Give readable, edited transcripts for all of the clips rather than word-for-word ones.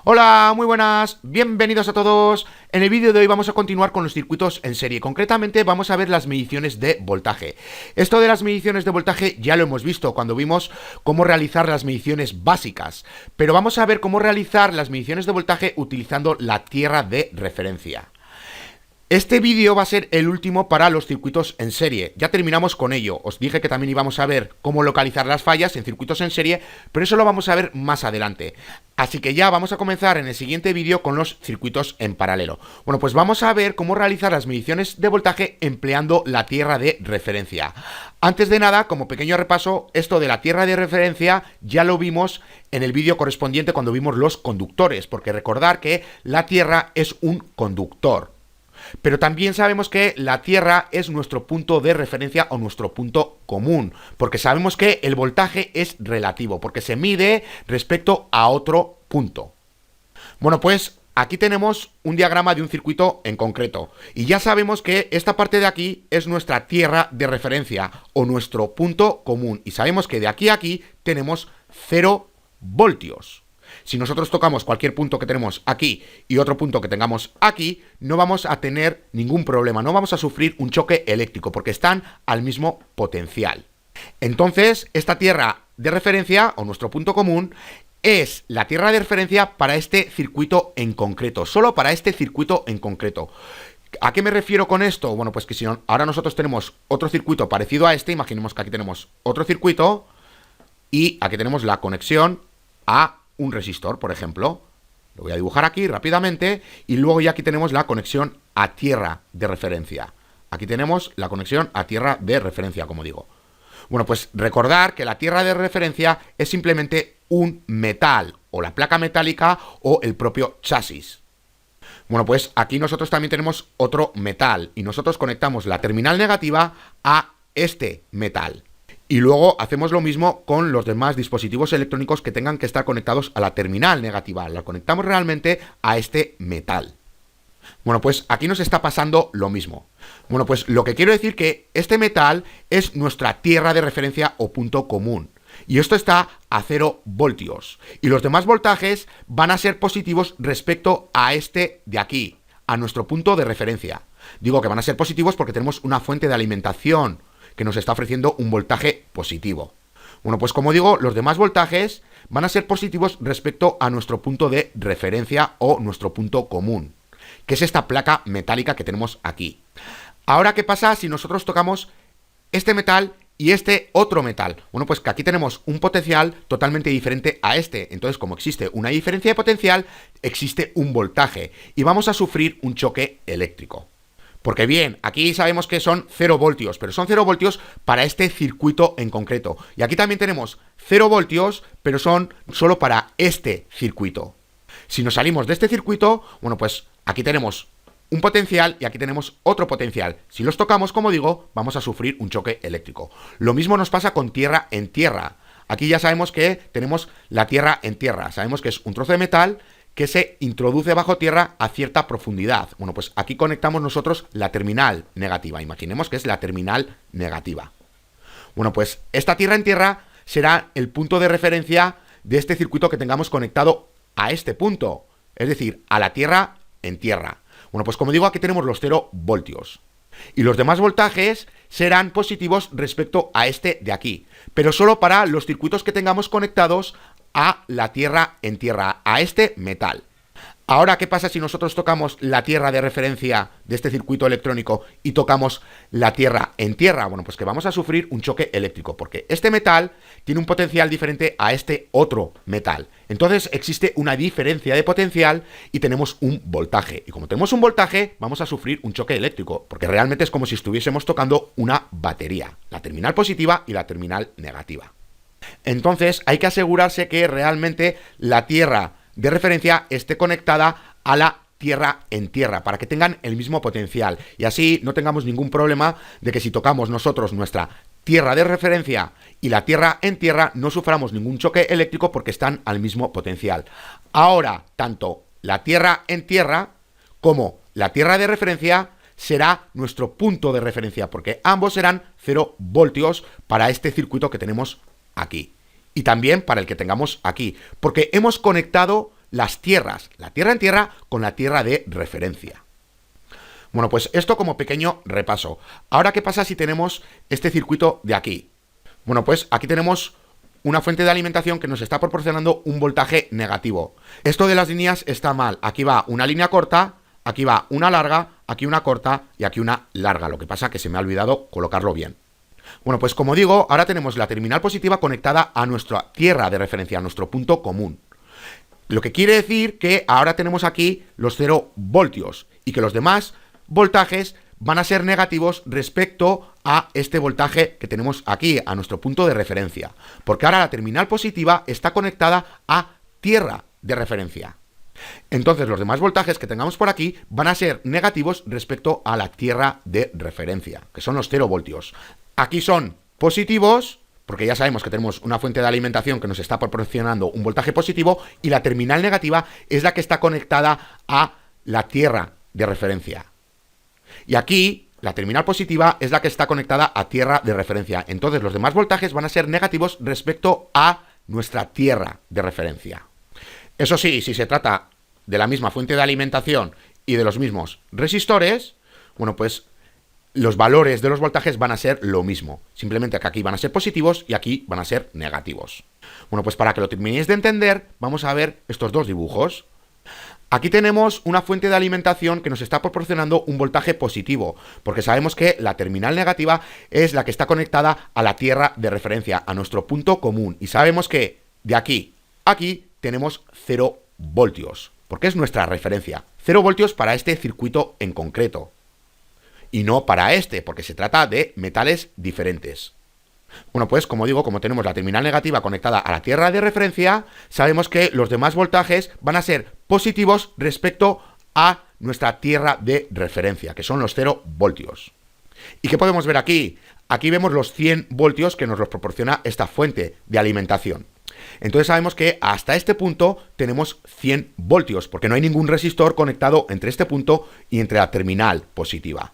Hola, muy buenas, bienvenidos a todos. En el vídeo de hoy vamos a continuar con los circuitos en serie. Concretamente vamos a ver las mediciones de voltaje. Esto de las mediciones de voltaje ya lo hemos visto cuando vimos cómo realizar las mediciones básicas, pero vamos a ver cómo realizar las mediciones de voltaje utilizando la tierra de referencia. Este vídeo va a ser el último para los circuitos en serie. Ya terminamos con ello. Os dije que también íbamos a ver cómo localizar las fallas en circuitos en serie, pero eso lo vamos a ver más adelante. Así que ya vamos a comenzar en el siguiente vídeo con los circuitos en paralelo. Bueno, pues vamos a ver cómo realizar las mediciones de voltaje empleando la tierra de referencia. Antes de nada, como pequeño repaso, esto de la tierra de referencia ya lo vimos en el vídeo correspondiente cuando vimos los conductores, porque recordar que la tierra es un conductor. Pero también sabemos que la tierra es nuestro punto de referencia o nuestro punto común, porque sabemos que el voltaje es relativo, porque se mide respecto a otro punto. Bueno, pues aquí tenemos un diagrama de un circuito en concreto, y ya sabemos que esta parte de aquí es nuestra tierra de referencia o nuestro punto común, y sabemos que de aquí a aquí tenemos 0 voltios. Si nosotros tocamos cualquier punto que tenemos aquí y otro punto que tengamos aquí, no vamos a tener ningún problema, no vamos a sufrir un choque eléctrico porque están al mismo potencial. Entonces, esta tierra de referencia o nuestro punto común es la tierra de referencia para este circuito en concreto, solo para este circuito en concreto. ¿A qué me refiero con esto? Bueno, pues que si ahora nosotros tenemos otro circuito parecido a este, imaginemos que aquí tenemos otro circuito y aquí tenemos la conexión a un resistor, por ejemplo. Lo voy a dibujar aquí rápidamente y luego ya aquí tenemos la conexión a tierra de referencia. Aquí tenemos la conexión a tierra de referencia, como digo. Bueno, pues recordar que la tierra de referencia es simplemente un metal, o la placa metálica, o el propio chasis. Bueno, pues aquí nosotros también tenemos otro metal, y nosotros conectamos la terminal negativa a este metal. Y luego hacemos lo mismo con los demás dispositivos electrónicos que tengan que estar conectados a la terminal negativa. La conectamos realmente a este metal. Bueno, pues aquí nos está pasando lo mismo. Bueno, pues lo que quiero decir que este metal es nuestra tierra de referencia o punto común. Y esto está a 0 voltios. Y los demás voltajes van a ser positivos respecto a este de aquí, a nuestro punto de referencia. Digo que van a ser positivos porque tenemos una fuente de alimentación que nos está ofreciendo un voltaje positivo. Bueno, pues como digo, los demás voltajes van a ser positivos respecto a nuestro punto de referencia o nuestro punto común, que es esta placa metálica que tenemos aquí. Ahora, ¿qué pasa si nosotros tocamos este metal y este otro metal? Bueno, pues que aquí tenemos un potencial totalmente diferente a este. Entonces, como existe una diferencia de potencial, existe un voltaje y vamos a sufrir un choque eléctrico. Porque bien, aquí sabemos que son 0 voltios, pero son 0 voltios para este circuito en concreto. Y aquí también tenemos 0 voltios, pero son solo para este circuito. Si nos salimos de este circuito, bueno, pues aquí tenemos un potencial y aquí tenemos otro potencial. Si los tocamos, como digo, vamos a sufrir un choque eléctrico. Lo mismo nos pasa con tierra en tierra. Aquí ya sabemos que tenemos la tierra en tierra. Sabemos que es un trozo de metal que se introduce bajo tierra a cierta profundidad. Bueno, pues aquí conectamos nosotros la terminal negativa. Imaginemos que es la terminal negativa. Bueno, pues esta tierra en tierra será el punto de referencia de este circuito que tengamos conectado a este punto, es decir, a la tierra en tierra. Bueno, pues como digo, aquí tenemos los 0 voltios. Y los demás voltajes serán positivos respecto a este de aquí, pero solo para los circuitos que tengamos conectados a la tierra en tierra, a este metal. Ahora, ¿qué pasa si nosotros tocamos la tierra de referencia de este circuito electrónico y tocamos la tierra en tierra? Bueno, pues que vamos a sufrir un choque eléctrico, porque este metal tiene un potencial diferente a este otro metal. Entonces existe una diferencia de potencial y tenemos un voltaje. Y como tenemos un voltaje, vamos a sufrir un choque eléctrico, porque realmente es como si estuviésemos tocando una batería, la terminal positiva y la terminal negativa. Entonces hay que asegurarse que realmente la tierra de referencia esté conectada a la tierra en tierra para que tengan el mismo potencial y así no tengamos ningún problema de que si tocamos nosotros nuestra tierra de referencia y la tierra en tierra no suframos ningún choque eléctrico porque están al mismo potencial. Ahora, tanto la tierra en tierra como la tierra de referencia será nuestro punto de referencia porque ambos serán 0 voltios para este circuito que tenemos aquí. Y también para el que tengamos aquí, porque hemos conectado las tierras, la tierra en tierra con la tierra de referencia. Bueno, pues esto como pequeño repaso. Ahora, ¿qué pasa si tenemos este circuito de aquí? Bueno, pues aquí tenemos una fuente de alimentación que nos está proporcionando un voltaje negativo. Esto de las líneas está mal. Aquí va una línea corta, aquí va una larga, aquí una corta y aquí una larga. Lo que pasa es que se me ha olvidado colocarlo bien. Bueno, pues como digo, ahora tenemos la terminal positiva conectada a nuestra tierra de referencia, a nuestro punto común. Lo que quiere decir que ahora tenemos aquí los 0 voltios y que los demás voltajes van a ser negativos respecto a este voltaje que tenemos aquí, a nuestro punto de referencia. Porque ahora la terminal positiva está conectada a tierra de referencia. Entonces los demás voltajes que tengamos por aquí van a ser negativos respecto a la tierra de referencia, que son los 0 voltios. Aquí son positivos, porque ya sabemos que tenemos una fuente de alimentación que nos está proporcionando un voltaje positivo, y la terminal negativa es la que está conectada a la tierra de referencia. Y aquí la terminal positiva es la que está conectada a tierra de referencia. Entonces los demás voltajes van a ser negativos respecto a nuestra tierra de referencia. Eso sí, si se trata de la misma fuente de alimentación y de los mismos resistores, bueno, pues los valores de los voltajes van a ser lo mismo. Simplemente que aquí van a ser positivos y aquí van a ser negativos. Bueno, pues para que lo terminéis de entender, vamos a ver estos dos dibujos. Aquí tenemos una fuente de alimentación que nos está proporcionando un voltaje positivo, porque sabemos que la terminal negativa es la que está conectada a la tierra de referencia, a nuestro punto común. Y sabemos que de aquí a aquí tenemos 0 voltios, porque es nuestra referencia. 0 voltios para este circuito en concreto. Y no para este, porque se trata de metales diferentes. Bueno, pues como digo, como tenemos la terminal negativa conectada a la tierra de referencia, sabemos que los demás voltajes van a ser positivos respecto a nuestra tierra de referencia, que son los 0 voltios. ¿Y qué podemos ver aquí? Aquí vemos los 100 voltios que nos los proporciona esta fuente de alimentación. Entonces sabemos que hasta este punto tenemos 100 voltios, porque no hay ningún resistor conectado entre este punto y entre la terminal positiva.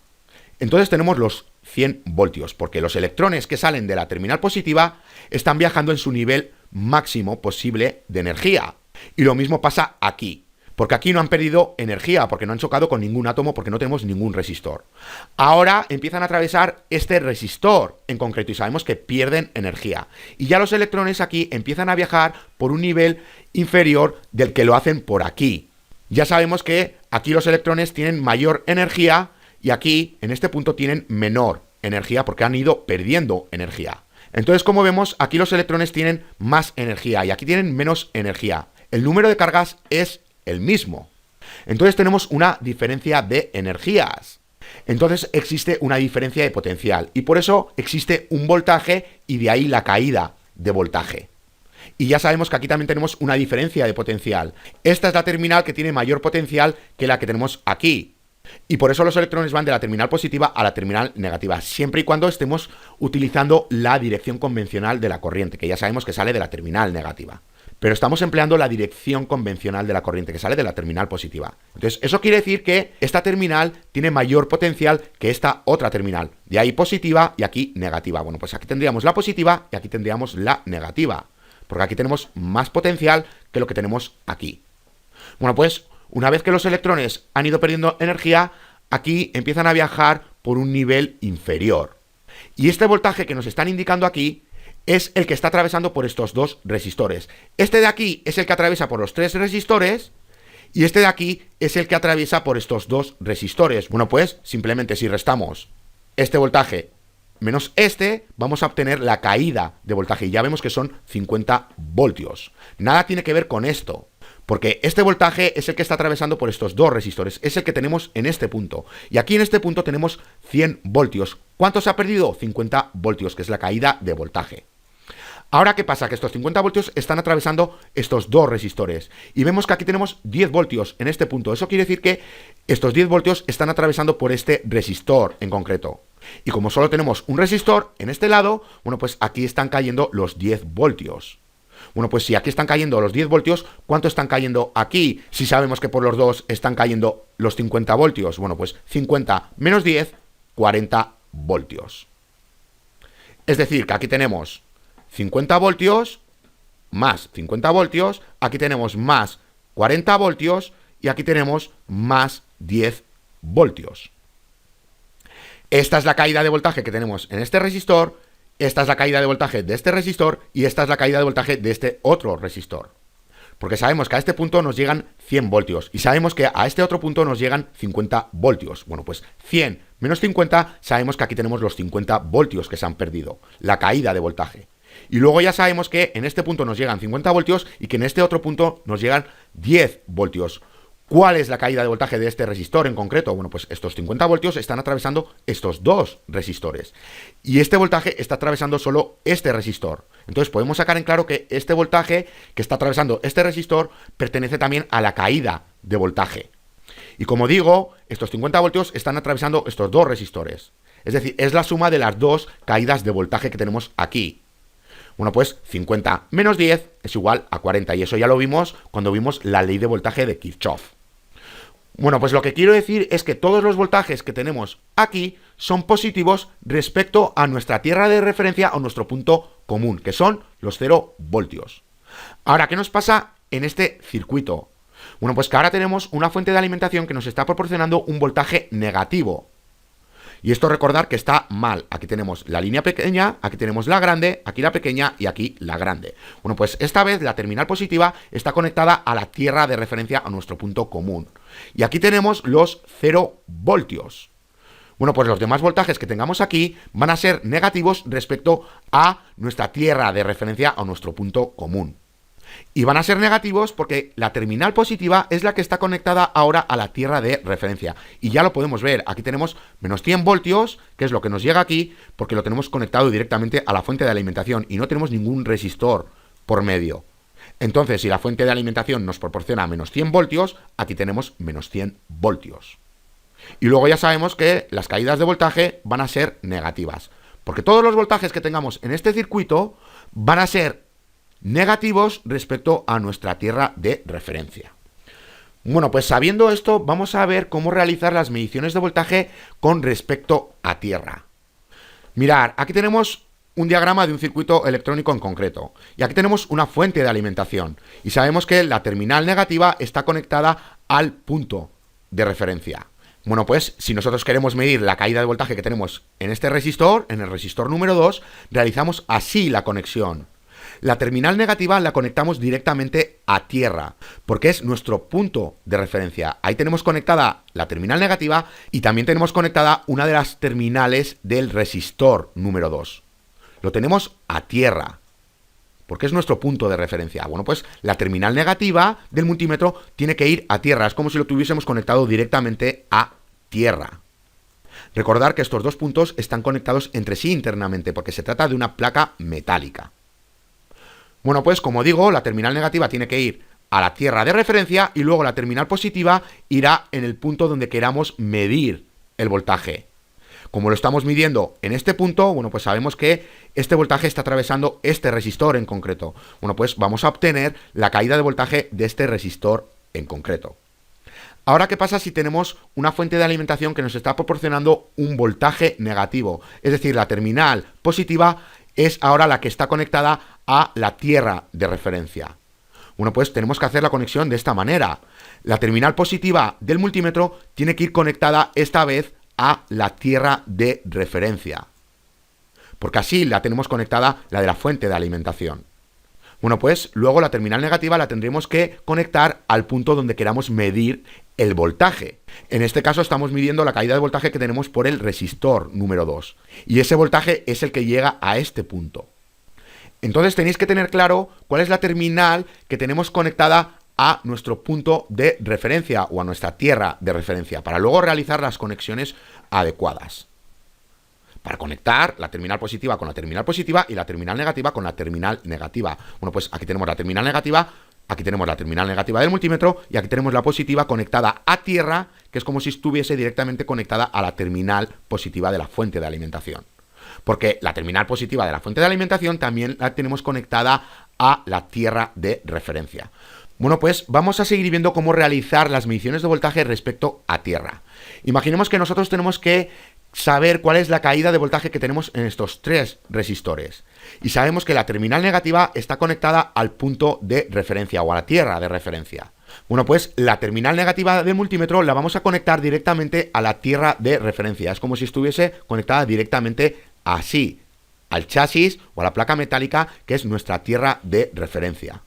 Entonces tenemos los 100 voltios, porque los electrones que salen de la terminal positiva están viajando en su nivel máximo posible de energía. Y lo mismo pasa aquí, porque aquí no han perdido energía, porque no han chocado con ningún átomo, porque no tenemos ningún resistor. Ahora empiezan a atravesar este resistor en concreto y sabemos que pierden energía. Y ya los electrones aquí empiezan a viajar por un nivel inferior del que lo hacen por aquí. Ya sabemos que aquí los electrones tienen mayor energía y aquí, en este punto, tienen menor energía porque han ido perdiendo energía. Entonces, como vemos, aquí los electrones tienen más energía y aquí tienen menos energía. El número de cargas es el mismo. Entonces tenemos una diferencia de energías. Entonces existe una diferencia de potencial y por eso existe un voltaje y de ahí la caída de voltaje. Y ya sabemos que aquí también tenemos una diferencia de potencial. Esta es la terminal que tiene mayor potencial que la que tenemos aquí. Y por eso los electrones van de la terminal positiva a la terminal negativa, siempre y cuando estemos utilizando la dirección convencional de la corriente, que ya sabemos que sale de la terminal negativa. Pero estamos empleando la dirección convencional de la corriente, que sale de la terminal positiva. Entonces, eso quiere decir que esta terminal tiene mayor potencial que esta otra terminal. De ahí positiva y aquí negativa. Bueno, pues aquí tendríamos la positiva y aquí tendríamos la negativa. Porque aquí tenemos más potencial que lo que tenemos aquí. Bueno, pues una vez que los electrones han ido perdiendo energía, aquí empiezan a viajar por un nivel inferior. Y este voltaje que nos están indicando aquí es el que está atravesando por estos dos resistores. Este de aquí es el que atraviesa por los 3 resistores y este de aquí es el que atraviesa por estos 2 resistores. Bueno, pues simplemente si restamos este voltaje menos este, vamos a obtener la caída de voltaje y ya vemos que son 50 voltios. Nada tiene que ver con esto, porque este voltaje es el que está atravesando por estos 2 resistores, es el que tenemos en este punto. Y aquí en este punto tenemos 100 voltios. ¿Cuánto se ha perdido? 50 voltios, que es la caída de voltaje. Ahora, ¿qué pasa? Que estos 50 voltios están atravesando estos 2 resistores. Y vemos que aquí tenemos 10 voltios en este punto. Eso quiere decir que estos 10 voltios están atravesando por este resistor en concreto. Y como solo tenemos un resistor en este lado, bueno, pues aquí están cayendo los 10 voltios. Bueno, pues si aquí están cayendo los 10 voltios, ¿cuánto están cayendo aquí? Si sabemos que por los 2 están cayendo los 50 voltios. Bueno, pues 50 menos 10, 40 voltios. Es decir, que aquí tenemos 50 voltios más 50 voltios, aquí tenemos más 40 voltios y aquí tenemos más 10 voltios. Esta es la caída de voltaje que tenemos en este resistor, esta es la caída de voltaje de este resistor y esta es la caída de voltaje de este otro resistor. Porque sabemos que a este punto nos llegan 100 voltios y sabemos que a este otro punto nos llegan 50 voltios. Bueno, pues 100 menos 50, sabemos que aquí tenemos los 50 voltios que se han perdido, la caída de voltaje. Y luego ya sabemos que en este punto nos llegan 50 voltios y que en este otro punto nos llegan 10 voltios. ¿Cuál es la caída de voltaje de este resistor en concreto? Bueno, pues estos 50 voltios están atravesando estos dos resistores. Y este voltaje está atravesando solo este resistor. Entonces podemos sacar en claro que este voltaje que está atravesando este resistor pertenece también a la caída de voltaje. Y como digo, estos 50 voltios están atravesando estos dos resistores. Es decir, es la suma de las dos caídas de voltaje que tenemos aquí. Bueno, pues 50 menos 10 es igual a 40. Y eso ya lo vimos cuando vimos la ley de voltaje de Kirchhoff. Bueno, pues lo que quiero decir es que todos los voltajes que tenemos aquí son positivos respecto a nuestra tierra de referencia o nuestro punto común, que son los 0 voltios. Ahora, ¿qué nos pasa en este circuito? Bueno, pues que ahora tenemos una fuente de alimentación que nos está proporcionando un voltaje negativo. Y esto recordar que está mal. Aquí tenemos la línea pequeña, aquí tenemos la grande, aquí la pequeña y aquí la grande. Bueno, pues esta vez la terminal positiva está conectada a la tierra de referencia, a nuestro punto común. Y aquí tenemos los 0 voltios. Bueno, pues los demás voltajes que tengamos aquí van a ser negativos respecto a nuestra tierra de referencia, a nuestro punto común. Y van a ser negativos porque la terminal positiva es la que está conectada ahora a la tierra de referencia. Y ya lo podemos ver, aquí tenemos menos 100 voltios, que es lo que nos llega aquí, porque lo tenemos conectado directamente a la fuente de alimentación y no tenemos ningún resistor por medio. Entonces, si la fuente de alimentación nos proporciona menos 100 voltios, aquí tenemos menos 100 voltios. Y luego ya sabemos que las caídas de voltaje van a ser negativas, porque todos los voltajes que tengamos en este circuito van a ser negativos respecto a nuestra tierra de referencia. Bueno, pues sabiendo esto, vamos a ver cómo realizar las mediciones de voltaje con respecto a tierra. Mirad, aquí tenemos un diagrama de un circuito electrónico en concreto. Y aquí tenemos una fuente de alimentación. Y sabemos que la terminal negativa está conectada al punto de referencia. Bueno, pues si nosotros queremos medir la caída de voltaje que tenemos en este resistor, en el resistor número 2, realizamos así la conexión. La terminal negativa la conectamos directamente a tierra, porque es nuestro punto de referencia. Ahí tenemos conectada la terminal negativa y también tenemos conectada una de las terminales del resistor número 2. Lo tenemos a tierra, porque es nuestro punto de referencia. Bueno, pues la terminal negativa del multímetro tiene que ir a tierra. Es como si lo tuviésemos conectado directamente a tierra. Recordar que estos dos puntos están conectados entre sí internamente, porque se trata de una placa metálica. Bueno, pues como digo, la terminal negativa tiene que ir a la tierra de referencia y luego la terminal positiva irá en el punto donde queramos medir el voltaje. Como lo estamos midiendo en este punto, bueno, pues sabemos que este voltaje está atravesando este resistor en concreto. Bueno, pues vamos a obtener la caída de voltaje de este resistor en concreto. Ahora, ¿qué pasa si tenemos una fuente de alimentación que nos está proporcionando un voltaje negativo? Es decir, la terminal positiva es ahora la que está conectada a la tierra de referencia. Bueno, pues tenemos que hacer la conexión de esta manera. La terminal positiva del multímetro tiene que ir conectada esta vez a la tierra de referencia, porque así la tenemos conectada la de la fuente de alimentación. Bueno, pues luego la terminal negativa la tendremos que conectar al punto donde queramos medir el voltaje. En este caso estamos midiendo la caída de voltaje que tenemos por el resistor número 2. Y ese voltaje es el que llega a este punto. Entonces tenéis que tener claro cuál es la terminal que tenemos conectada a nuestro punto de referencia o a nuestra tierra de referencia, para luego realizar las conexiones adecuadas. Para conectar la terminal positiva con la terminal positiva y la terminal negativa con la terminal negativa. Bueno, pues aquí tenemos la terminal negativa, aquí tenemos la terminal negativa del multímetro y aquí tenemos la positiva conectada a tierra, que es como si estuviese directamente conectada a la terminal positiva de la fuente de alimentación. Porque la terminal positiva de la fuente de alimentación también la tenemos conectada a la tierra de referencia. Bueno, pues vamos a seguir viendo cómo realizar las mediciones de voltaje respecto a tierra. Imaginemos que nosotros tenemos que saber cuál es la caída de voltaje que tenemos en estos tres resistores. Y sabemos que la terminal negativa está conectada al punto de referencia o a la tierra de referencia. Bueno, pues la terminal negativa del multímetro la vamos a conectar directamente a la tierra de referencia. Es como si estuviese conectada directamente así, al chasis o a la placa metálica, que es nuestra tierra de referencia.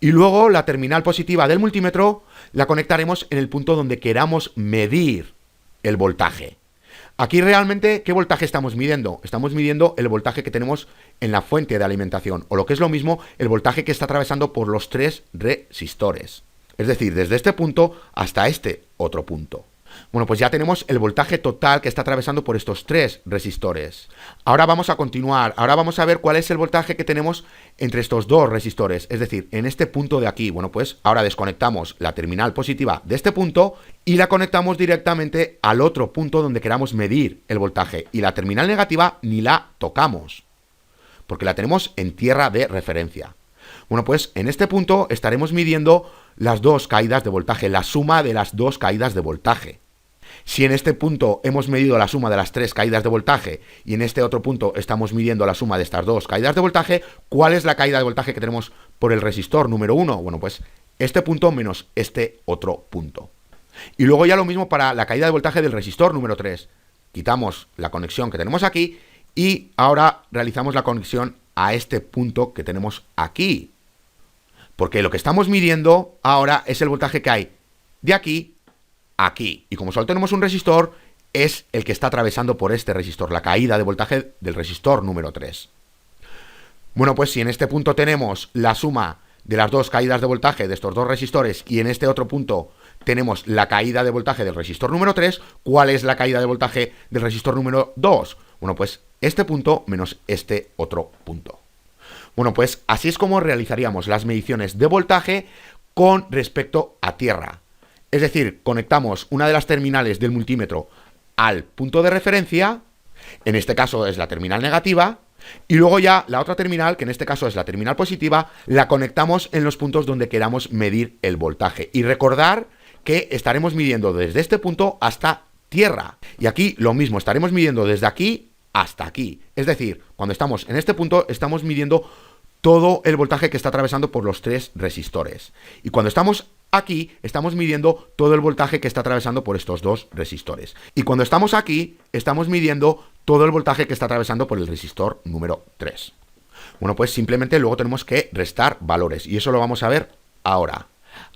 Y luego la terminal positiva del multímetro la conectaremos en el punto donde queramos medir el voltaje. Aquí realmente, ¿qué voltaje estamos midiendo? Estamos midiendo el voltaje que tenemos en la fuente de alimentación, o lo que es lo mismo, el voltaje que está atravesando por los 3 resistores. Es decir, desde este punto hasta este otro punto. Bueno, pues ya tenemos el voltaje total que está atravesando por estos 3 resistores. Ahora vamos a continuar. Ahora vamos a ver cuál es el voltaje que tenemos entre estos 2 resistores. Es decir, en este punto de aquí. Bueno, pues ahora desconectamos la terminal positiva de este punto y la conectamos directamente al otro punto donde queramos medir el voltaje. Y la terminal negativa ni la tocamos, porque la tenemos en tierra de referencia. Bueno, pues en este punto estaremos midiendo las 2 caídas de voltaje, la suma de las 2 caídas de voltaje. Si en este punto hemos medido la suma de las 3 caídas de voltaje y en este otro punto estamos midiendo la suma de estas 2 caídas de voltaje, ¿cuál es la caída de voltaje que tenemos por el resistor número 1? Bueno, pues este punto menos este otro punto. Y luego ya lo mismo para la caída de voltaje del resistor número 3. Quitamos la conexión que tenemos aquí y ahora realizamos la conexión a este punto que tenemos aquí. Porque lo que estamos midiendo ahora es el voltaje que hay de aquí a aquí. Y como solo tenemos un resistor, es el que está atravesando por este resistor, la caída de voltaje del resistor número 3. Bueno, pues si en este punto tenemos la suma de las 2 caídas de voltaje de estos 2 resistores y en este otro punto tenemos la caída de voltaje del resistor número 3, ¿cuál es la caída de voltaje del resistor número 2? Bueno, pues este punto menos este otro punto. Bueno, pues así es como realizaríamos las mediciones de voltaje con respecto a tierra. Es decir, conectamos una de las terminales del multímetro al punto de referencia, en este caso es la terminal negativa, y luego ya la otra terminal, que en este caso es la terminal positiva, la conectamos en los puntos donde queramos medir el voltaje. Y recordar que estaremos midiendo desde este punto hasta tierra. Y aquí lo mismo, estaremos midiendo desde aquí hasta aquí. Es decir, cuando estamos en este punto, estamos midiendo todo el voltaje que está atravesando por los 3 resistores. Y cuando estamos aquí, estamos midiendo todo el voltaje que está atravesando por estos 2 resistores. Y cuando estamos aquí, estamos midiendo todo el voltaje que está atravesando por el resistor número 3. Bueno, pues simplemente luego tenemos que restar valores. Y eso lo vamos a ver ahora.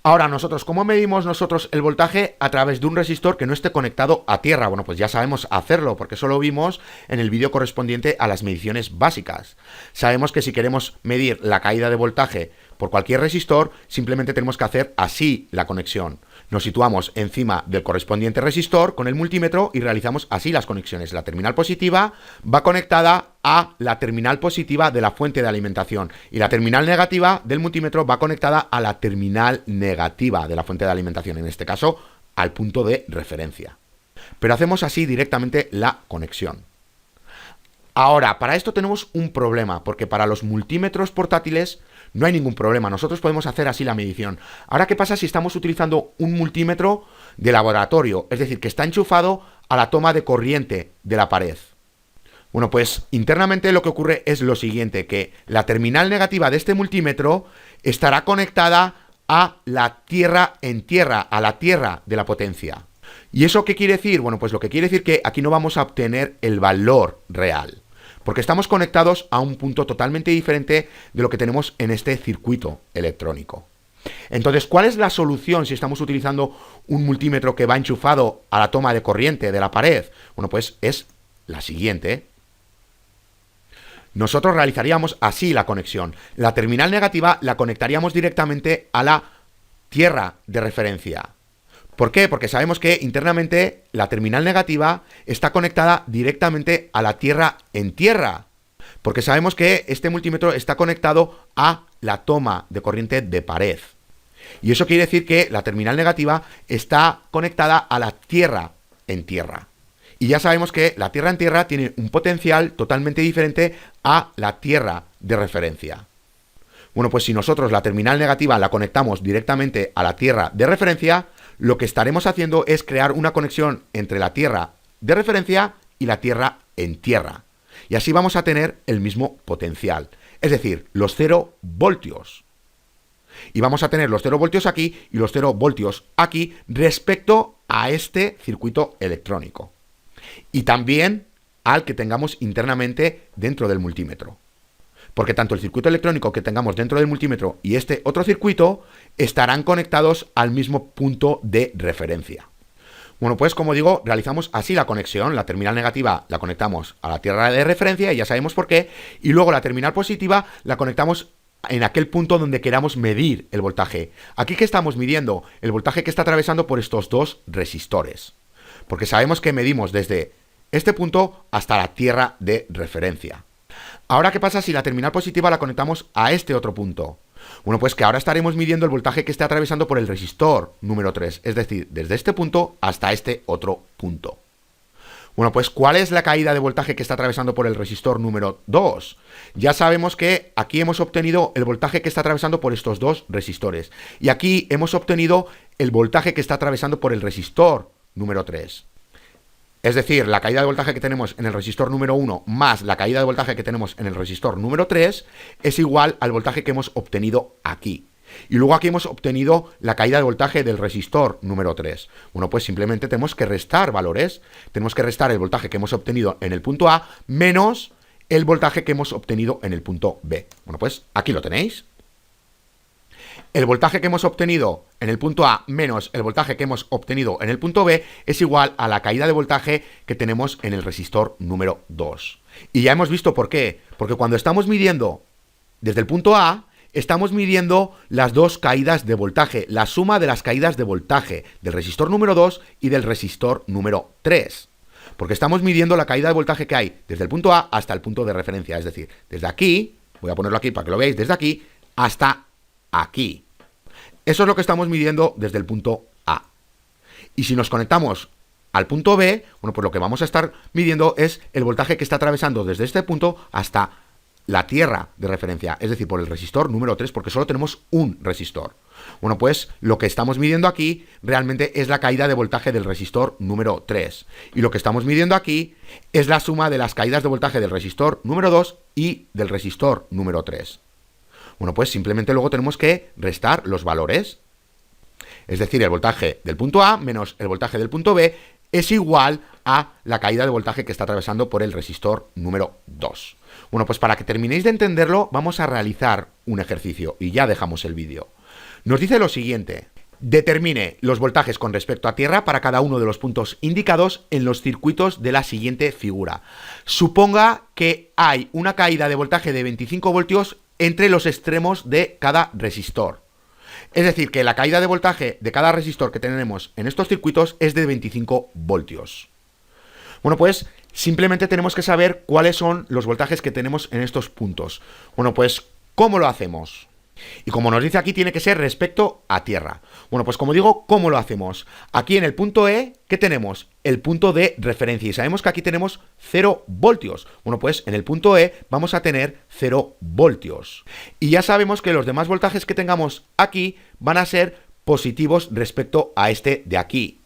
Ahora nosotros, ¿cómo medimos nosotros el voltaje a través de un resistor que no esté conectado a tierra? Bueno, pues ya sabemos hacerlo, porque eso lo vimos en el vídeo correspondiente a las mediciones básicas. Sabemos que si queremos medir la caída de voltaje por cualquier resistor, simplemente tenemos que hacer así la conexión. Nos situamos encima del correspondiente resistor con el multímetro y realizamos así las conexiones. La terminal positiva va conectada a la terminal positiva de la fuente de alimentación y la terminal negativa del multímetro va conectada a la terminal negativa de la fuente de alimentación, en este caso al punto de referencia. Pero hacemos así directamente la conexión. Ahora, para esto tenemos un problema, porque para los multímetros portátiles no hay ningún problema, nosotros podemos hacer así la medición. Ahora, ¿qué pasa si estamos utilizando un multímetro de laboratorio? Es decir, que está enchufado a la toma de corriente de la pared. Bueno, pues internamente lo que ocurre es lo siguiente, que la terminal negativa de este multímetro estará conectada a la tierra en tierra, a la tierra de la potencia. ¿Y eso qué quiere decir? Bueno, pues lo que quiere decir que aquí no vamos a obtener el valor real, porque estamos conectados a un punto totalmente diferente de lo que tenemos en este circuito electrónico. Entonces, ¿cuál es la solución si estamos utilizando un multímetro que va enchufado a la toma de corriente de la pared? Bueno, pues es la siguiente. Nosotros realizaríamos así la conexión. La terminal negativa la conectaríamos directamente a la tierra de referencia. ¿Por qué? Porque sabemos que internamente la terminal negativa está conectada directamente a la tierra en tierra. Porque sabemos que este multímetro está conectado a la toma de corriente de pared. Y eso quiere decir que la terminal negativa está conectada a la tierra en tierra. Y ya sabemos que la tierra en tierra tiene un potencial totalmente diferente a la tierra de referencia. Bueno, pues si nosotros la terminal negativa la conectamos directamente a la tierra de referencia, lo que estaremos haciendo es crear una conexión entre la tierra de referencia y la tierra en tierra. Y así vamos a tener el mismo potencial, es decir, los 0 voltios. Y vamos a tener los 0 voltios aquí y los 0 voltios aquí respecto a este circuito electrónico. Y también al que tengamos internamente dentro del multímetro. Porque tanto el circuito electrónico que tengamos dentro del multímetro y este otro circuito estarán conectados al mismo punto de referencia. Bueno, pues como digo, realizamos así la conexión. La terminal negativa la conectamos a la tierra de referencia y ya sabemos por qué. Y luego la terminal positiva la conectamos en aquel punto donde queramos medir el voltaje. Aquí que estamos midiendo el voltaje que está atravesando por estos dos resistores. Porque sabemos que medimos desde este punto hasta la tierra de referencia. Ahora, ¿qué pasa si la terminal positiva la conectamos a este otro punto? Bueno, pues que ahora estaremos midiendo el voltaje que está atravesando por el resistor número 3, es decir, desde este punto hasta este otro punto. Bueno, pues ¿cuál es la caída de voltaje que está atravesando por el resistor número 2? Ya sabemos que aquí hemos obtenido el voltaje que está atravesando por estos dos resistores. Y aquí hemos obtenido el voltaje que está atravesando por el resistor número 3. Es decir, la caída de voltaje que tenemos en el resistor número 1 más la caída de voltaje que tenemos en el resistor número 3 es igual al voltaje que hemos obtenido aquí. Y luego aquí hemos obtenido la caída de voltaje del resistor número 3. Bueno, pues simplemente tenemos que restar valores. Tenemos que restar el voltaje que hemos obtenido en el punto A menos el voltaje que hemos obtenido en el punto B. Bueno, pues aquí lo tenéis. El voltaje que hemos obtenido en el punto A menos el voltaje que hemos obtenido en el punto B es igual a la caída de voltaje que tenemos en el resistor número 2. Y ya hemos visto por qué. Porque cuando estamos midiendo desde el punto A, estamos midiendo las dos caídas de voltaje, la suma de las caídas de voltaje del resistor número 2 y del resistor número 3. Porque estamos midiendo la caída de voltaje que hay desde el punto A hasta el punto de referencia. Es decir, desde aquí, voy a ponerlo aquí para que lo veáis, desde aquí hasta aquí. Eso es lo que estamos midiendo desde el punto A. Y si nos conectamos al punto B, bueno, pues lo que vamos a estar midiendo es el voltaje que está atravesando desde este punto hasta la tierra de referencia, es decir, por el resistor número 3, porque solo tenemos un resistor. Bueno, pues lo que estamos midiendo aquí realmente es la caída de voltaje del resistor número 3. Y lo que estamos midiendo aquí es la suma de las caídas de voltaje del resistor número 2 y del resistor número 3. Bueno, pues simplemente luego tenemos que restar los valores. Es decir, el voltaje del punto A menos el voltaje del punto B es igual a la caída de voltaje que está atravesando por el resistor número 2. Bueno, pues para que terminéis de entenderlo, vamos a realizar un ejercicio y ya dejamos el vídeo. Nos dice lo siguiente: determine los voltajes con respecto a tierra para cada uno de los puntos indicados en los circuitos de la siguiente figura. Suponga que hay una caída de voltaje de 25 voltios entre los extremos de cada resistor. Es decir, que la caída de voltaje de cada resistor que tenemos en estos circuitos es de 25 voltios. Bueno, pues simplemente tenemos que saber cuáles son los voltajes que tenemos en estos puntos. Bueno, pues ¿cómo lo hacemos? Y como nos dice aquí, tiene que ser respecto a tierra. Bueno, pues como digo, ¿cómo lo hacemos? Aquí en el punto E, ¿qué tenemos? El punto de referencia. Y sabemos que aquí tenemos 0 voltios. Bueno, pues en el punto E vamos a tener 0 voltios. Y ya sabemos que los demás voltajes que tengamos aquí van a ser positivos respecto a este de aquí.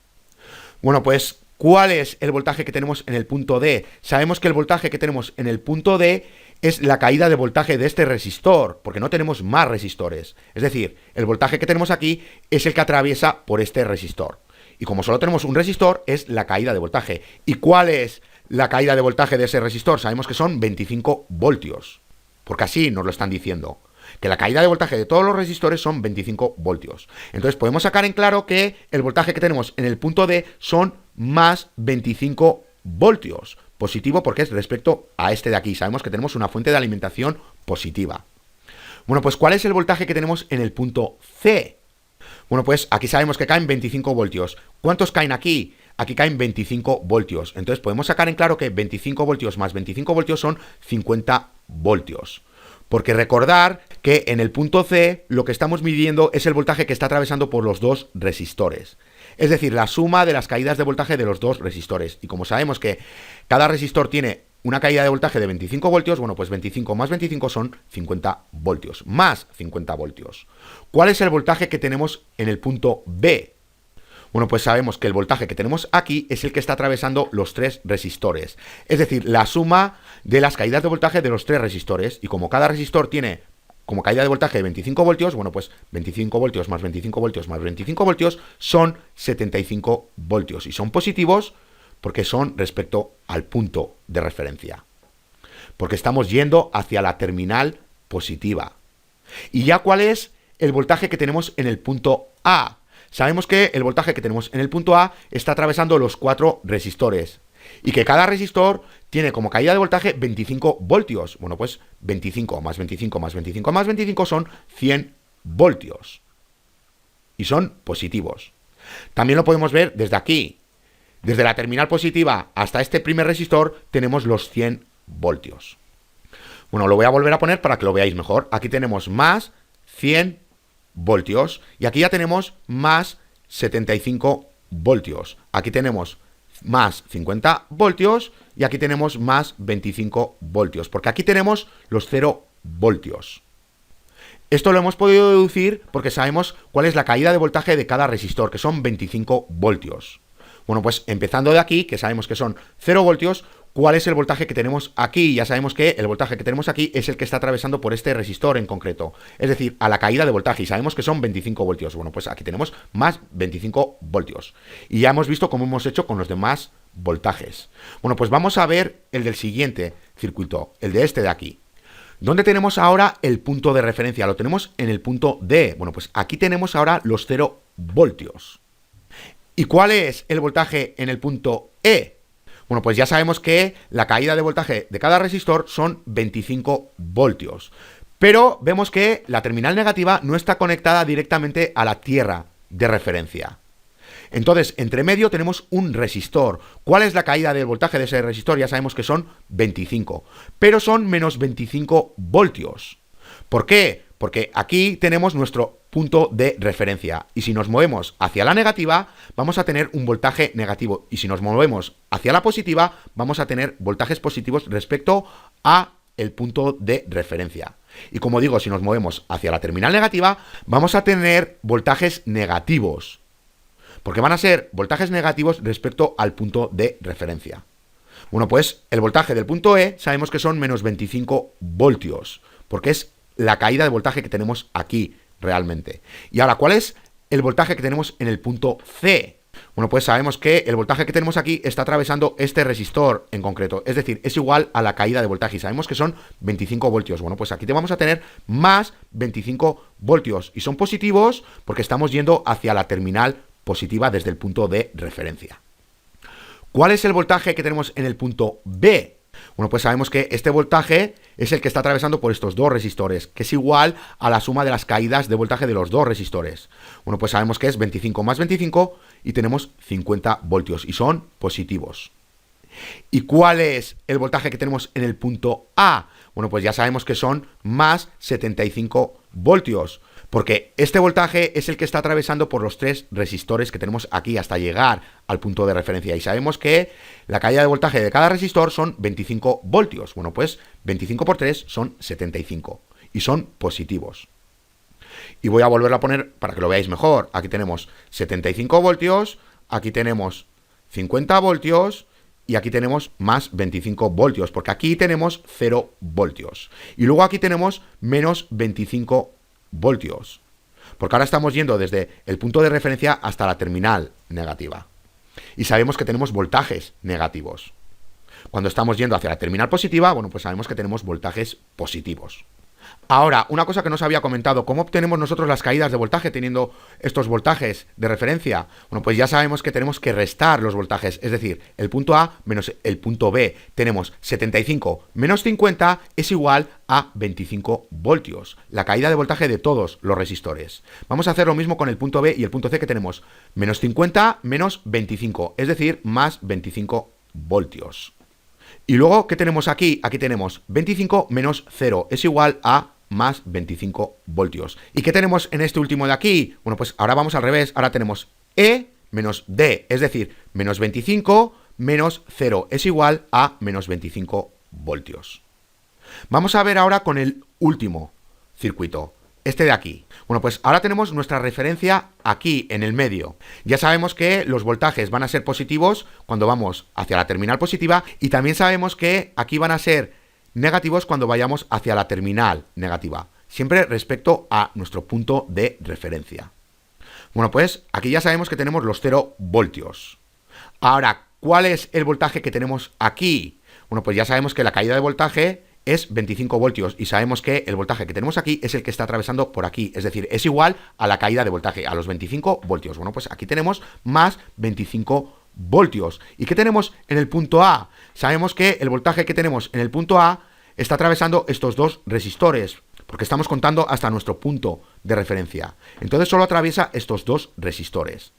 Bueno, pues ¿cuál es el voltaje que tenemos en el punto D? Sabemos que el voltaje que tenemos en el punto D es la caída de voltaje de este resistor, porque no tenemos más resistores. Es decir, el voltaje que tenemos aquí es el que atraviesa por este resistor. Y como solo tenemos un resistor, es la caída de voltaje. ¿Y cuál es la caída de voltaje de ese resistor? Sabemos que son 25 voltios, porque así nos lo están diciendo, que la caída de voltaje de todos los resistores son 25 voltios. Entonces podemos sacar en claro que el voltaje que tenemos en el punto D son más 25 voltios. Positivo porque es respecto a este de aquí. Sabemos que tenemos una fuente de alimentación positiva. Bueno, pues ¿cuál es el voltaje que tenemos en el punto C? Bueno, pues aquí sabemos que caen 25 voltios. ¿Cuántos caen aquí? Aquí caen 25 voltios. Entonces podemos sacar en claro que 25 voltios más 25 voltios son 50 voltios. Porque recordar que en el punto C lo que estamos midiendo es el voltaje que está atravesando por los dos resistores. Es decir, la suma de las caídas de voltaje de los dos resistores. Y como sabemos que cada resistor tiene una caída de voltaje de 25 voltios, bueno, pues 25 más 25 son 50 voltios. Más 50 voltios. ¿Cuál es el voltaje que tenemos en el punto B? Bueno, pues sabemos que el voltaje que tenemos aquí es el que está atravesando los tres resistores. Es decir, la suma de las caídas de voltaje de los tres resistores. Y como cada resistor tiene como caída de voltaje de 25 voltios, bueno, pues 25 voltios más 25 voltios más 25 voltios son 75 voltios. Y son positivos porque son respecto al punto de referencia. Porque estamos yendo hacia la terminal positiva. ¿Y ya cuál es el voltaje que tenemos en el punto A? Sabemos que el voltaje que tenemos en el punto A está atravesando los 4 resistores. Y que cada resistor tiene como caída de voltaje 25 voltios. Bueno, pues 25 más 25 más 25 más 25 son 100 voltios. Y son positivos. También lo podemos ver desde aquí. Desde la terminal positiva hasta este primer resistor tenemos los 100 voltios. Bueno, lo voy a volver a poner para que lo veáis mejor. Aquí tenemos más 100 voltios. Y aquí ya tenemos más 75 voltios. Aquí tenemos más 50 voltios y aquí tenemos más 25 voltios, porque aquí tenemos los 0 voltios. Esto lo hemos podido deducir porque sabemos cuál es la caída de voltaje de cada resistor, que son 25 voltios. Bueno, pues empezando de aquí, que sabemos que son 0 voltios, ¿cuál es el voltaje que tenemos aquí? Ya sabemos que el voltaje que tenemos aquí es el que está atravesando por este resistor en concreto. Es decir, a la caída de voltaje. Y sabemos que son 25 voltios. Bueno, pues aquí tenemos más 25 voltios. Y ya hemos visto cómo hemos hecho con los demás voltajes. Bueno, pues vamos a ver el del siguiente circuito, el de este de aquí. ¿Dónde tenemos ahora el punto de referencia? Lo tenemos en el punto D. Bueno, pues aquí tenemos ahora los 0 voltios. ¿Y cuál es el voltaje en el punto E? Bueno, pues ya sabemos que la caída de voltaje de cada resistor son 25 voltios. Pero vemos que la terminal negativa no está conectada directamente a la tierra de referencia. Entonces, entre medio tenemos un resistor. ¿Cuál es la caída del voltaje de ese resistor? Ya sabemos que son 25. Pero son menos 25 voltios. ¿Por qué? Porque aquí tenemos nuestro punto de referencia. Y si nos movemos hacia la negativa, vamos a tener un voltaje negativo. Y si nos movemos hacia la positiva, vamos a tener voltajes positivos respecto a el punto de referencia. Y como digo, si nos movemos hacia la terminal negativa, vamos a tener voltajes negativos. Porque van a ser voltajes negativos respecto al punto de referencia. Bueno, pues el voltaje del punto E sabemos que son menos 25 voltios. Porque es la caída de voltaje que tenemos aquí realmente. Y ahora, ¿cuál es el voltaje que tenemos en el punto C? Bueno, pues sabemos que el voltaje que tenemos aquí está atravesando este resistor en concreto. Es decir, es igual a la caída de voltaje. Y sabemos que son 25 voltios. Bueno, pues aquí te vamos a tener más 25 voltios. Y son positivos porque estamos yendo hacia la terminal positiva desde el punto de referencia. ¿Cuál es el voltaje que tenemos en el punto B? Bueno, pues sabemos que este voltaje es el que está atravesando por estos dos resistores, que es igual a la suma de las caídas de voltaje de los dos resistores. Bueno, pues sabemos que es 25 más 25 y tenemos 50 voltios y son positivos. ¿Y cuál es el voltaje que tenemos en el punto A? Bueno, pues ya sabemos que son más 75 voltios, porque este voltaje es el que está atravesando por los tres resistores que tenemos aquí hasta llegar al punto de referencia. Y sabemos que la caída de voltaje de cada resistor son 25 voltios. Bueno, pues 25 por 3 son 75 y son positivos. Y voy a volverlo a poner para que lo veáis mejor. Aquí tenemos 75 voltios, aquí tenemos 50 voltios y aquí tenemos más 25 voltios, porque aquí tenemos 0 voltios. Y luego aquí tenemos menos 25 voltios, porque ahora estamos yendo desde el punto de referencia hasta la terminal negativa. Y sabemos que tenemos voltajes negativos. Cuando estamos yendo hacia la terminal positiva, bueno, pues sabemos que tenemos voltajes positivos. Ahora, una cosa que no os había comentado, ¿cómo obtenemos nosotros las caídas de voltaje teniendo estos voltajes de referencia? Bueno, pues ya sabemos que tenemos que restar los voltajes, es decir, el punto A menos el punto B. Tenemos 75 menos 50 es igual a 25 voltios, la caída de voltaje de todos los resistores. Vamos a hacer lo mismo con el punto B y el punto C, que tenemos menos 50 menos 25, es decir, más 25 voltios. Y luego, ¿qué tenemos aquí? Aquí tenemos 25 menos 0 es igual a más 25 voltios. ¿Y qué tenemos en este último de aquí? Bueno, pues ahora vamos al revés. Ahora tenemos E menos D, es decir, menos 25 menos 0 es igual a menos 25 voltios. Vamos a ver ahora con el último circuito, este de aquí. Bueno, pues ahora tenemos nuestra referencia aquí, en el medio. Ya sabemos que los voltajes van a ser positivos cuando vamos hacia la terminal positiva y también sabemos que aquí van a ser negativos cuando vayamos hacia la terminal negativa. siempre respecto a nuestro punto de referencia. Bueno, pues aquí ya sabemos que tenemos los 0 voltios. Ahora, ¿cuál es el voltaje que tenemos aquí? Bueno, pues ya sabemos que la caída de voltaje es 25 voltios y sabemos que el voltaje que tenemos aquí es el que está atravesando por aquí, es decir, es igual a la caída de voltaje, a los 25 voltios. Bueno, pues aquí tenemos más 25 voltios. ¿Y qué tenemos en el punto A? Sabemos que el voltaje que tenemos en el punto A está atravesando estos dos resistores, porque estamos contando hasta nuestro punto de referencia. Entonces solo atraviesa estos dos resistores.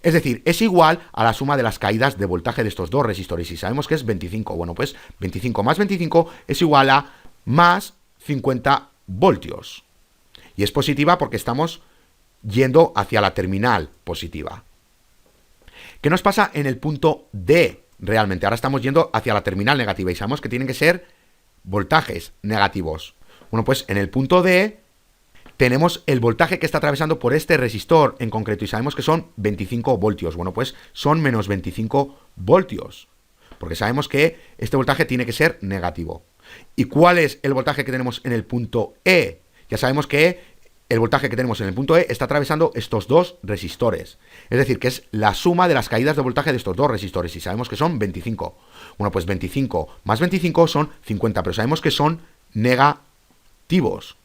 Es decir, es igual a la suma de las caídas de voltaje de estos dos resistores. Y sabemos que es 25. Bueno, pues 25 más 25 es igual a más 50 voltios. Y es positiva porque estamos yendo hacia la terminal positiva. ¿Qué nos pasa en el punto D realmente? Ahora estamos yendo hacia la terminal negativa y sabemos que tienen que ser voltajes negativos. Bueno, pues en el punto D tenemos el voltaje que está atravesando por este resistor en concreto y sabemos que son 25 voltios. Bueno, pues son menos 25 voltios, porque sabemos que este voltaje tiene que ser negativo. ¿Y cuál es el voltaje que tenemos en el punto E? Ya sabemos que el voltaje que tenemos en el punto E está atravesando estos dos resistores. Es decir, que es la suma de las caídas de voltaje de estos dos resistores y sabemos que son 25. Bueno, pues 25 más 25 son 50, pero sabemos que son negativos.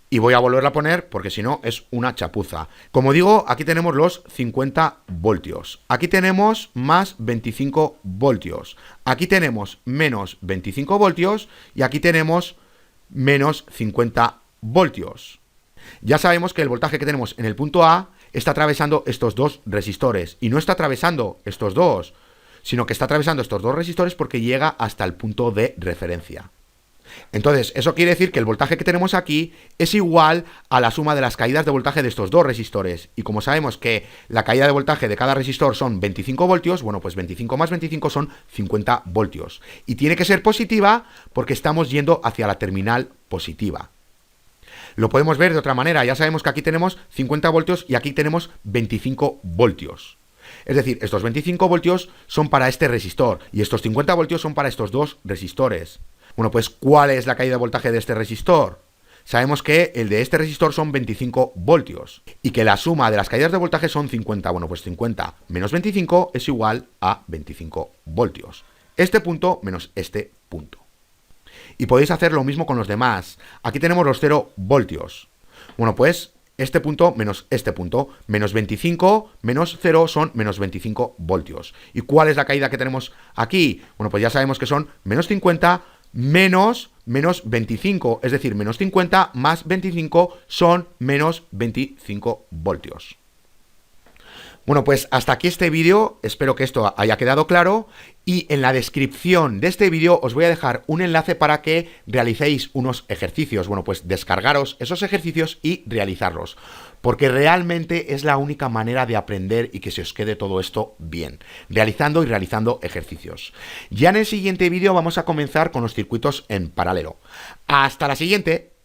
Y voy a volverla a poner porque si no es una chapuza. Como digo, aquí tenemos los 50 voltios. Aquí tenemos más 25 voltios. Aquí tenemos menos 25 voltios y aquí tenemos menos 50 voltios. Ya sabemos que el voltaje que tenemos en el punto A está atravesando estos dos resistores. Y no está atravesando estos dos, sino que está atravesando estos dos resistores porque llega hasta el punto de referencia. Entonces, eso quiere decir que el voltaje que tenemos aquí es igual a la suma de las caídas de voltaje de estos dos resistores. Y como sabemos que la caída de voltaje de cada resistor son 25 voltios, bueno, pues 25 más 25 son 50 voltios. Y tiene que ser positiva porque estamos yendo hacia la terminal positiva. Lo podemos ver de otra manera. Ya sabemos que aquí tenemos 50 voltios y aquí tenemos 25 voltios. Es decir, estos 25 voltios son para este resistor y estos 50 voltios son para estos dos resistores. Bueno, pues ¿cuál es la caída de voltaje de este resistor? Sabemos que el de este resistor son 25 voltios y que la suma de las caídas de voltaje son 50. Bueno, pues 50 menos 25 es igual a 25 voltios. Este punto menos este punto. Y podéis hacer lo mismo con los demás. Aquí tenemos los 0 voltios. Bueno, pues este punto menos este punto, menos 25 menos 0 son menos 25 voltios. ¿Y cuál es la caída que tenemos aquí? Bueno, pues ya sabemos que son menos 50 menos 25, es decir, menos 50 más 25 son menos 25 voltios. Bueno, pues hasta aquí este vídeo, espero que esto haya quedado claro y en la descripción de este vídeo os voy a dejar un enlace para que realicéis unos ejercicios. Bueno, pues descargaros esos ejercicios y realizarlos, porque realmente es la única manera de aprender y que se os quede todo esto bien, realizando y realizando ejercicios. Ya en el siguiente vídeo vamos a comenzar con los circuitos en paralelo. ¡Hasta la siguiente!